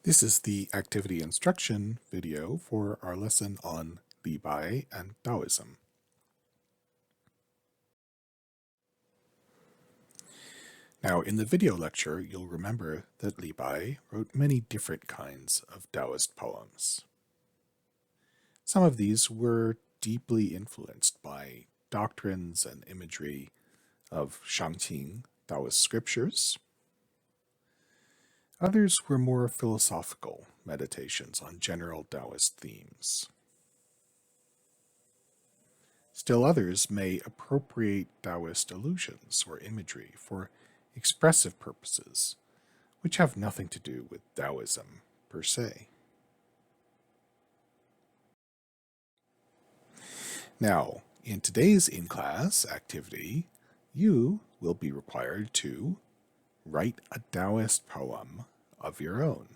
This is the activity instruction video for our lesson on Li Bai and Taoism. Now, in the video lecture, you'll remember that Li Bai wrote many different kinds of Taoist poems. Some of these were deeply influenced by doctrines and imagery of Shangqing Taoist scriptures. Others were more philosophical meditations on general Taoist themes. Still others may appropriate Taoist allusions or imagery for expressive purposes, which have nothing to do with Taoism per se. Now, in today's in-class activity, you will be required to write a Taoist poem of your own.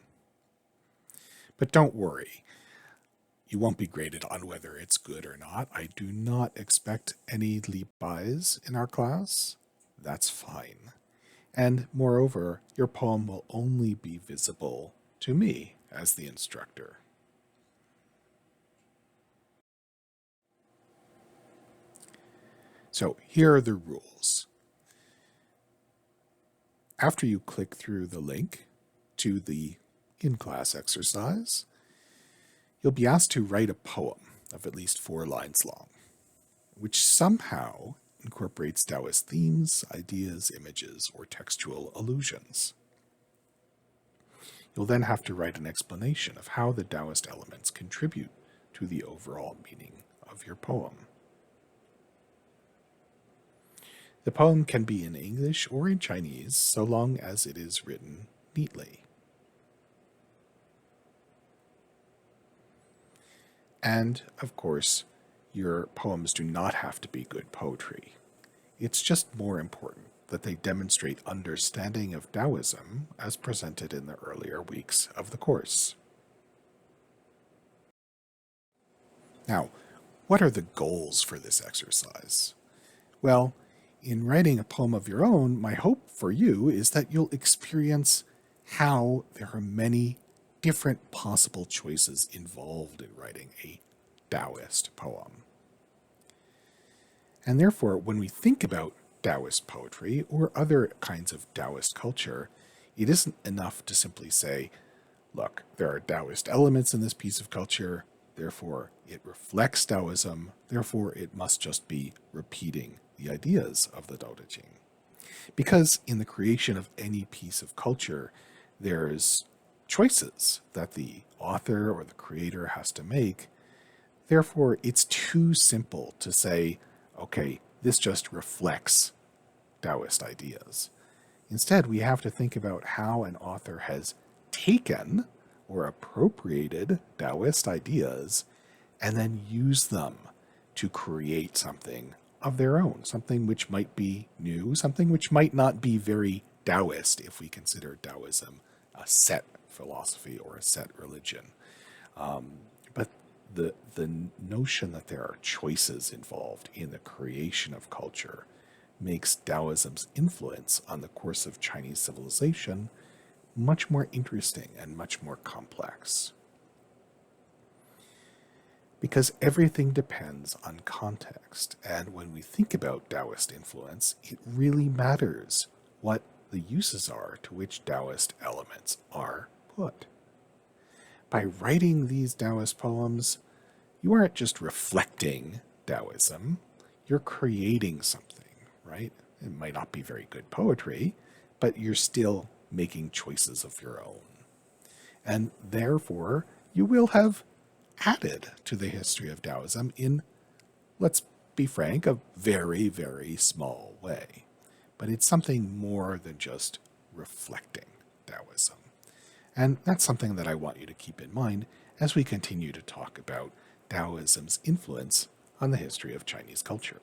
But don't worry, you won't be graded on whether it's good or not. I do not expect any Li Bais in our class. That's fine. And moreover, your poem will only be visible to me as the instructor. So here are the rules. After you click through the link to the in-class exercise, you'll be asked to write a poem of at least 4 lines long, which somehow incorporates Taoist themes, ideas, images, or textual allusions. You'll then have to write an explanation of how the Taoist elements contribute to the overall meaning of your poem. The poem can be in English or in Chinese, so long as it is written neatly. And, of course, your poems do not have to be good poetry. It's just more important that they demonstrate understanding of Taoism as presented in the earlier weeks of the course. Now, what are the goals for this exercise? Well, in writing a poem of your own, my hope for you is that you'll experience how there are many different possible choices involved in writing a Taoist poem. And therefore, when we think about Taoist poetry or other kinds of Taoist culture, it isn't enough to simply say, look, there are Taoist elements in this piece of culture, therefore it reflects Taoism, therefore it must just be repeating the ideas of the Tao Te Ching. Because in the creation of any piece of culture, there's choices that the author or the creator has to make. Therefore, it's too simple to say, okay, this just reflects Taoist ideas. Instead, we have to think about how an author has taken or appropriated Taoist ideas and then used them to create something of their own, something which might be new, something which might not be very Taoist if we consider Taoism a set philosophy or a set religion. But the notion that there are choices involved in the creation of culture makes Taoism's influence on the course of Chinese civilization much more interesting and much more complex. Because everything depends on context, and when we think about Taoist influence, it really matters what the uses are to which Taoist elements are put. By writing these Taoist poems, you aren't just reflecting Taoism, you're creating something, right? It might not be very good poetry, but you're still making choices of your own. And therefore, you will have added to the history of Taoism in, let's be frank, a very, very small way. But it's something more than just reflecting Taoism. And that's something that I want you to keep in mind as we continue to talk about Taoism's influence on the history of Chinese culture.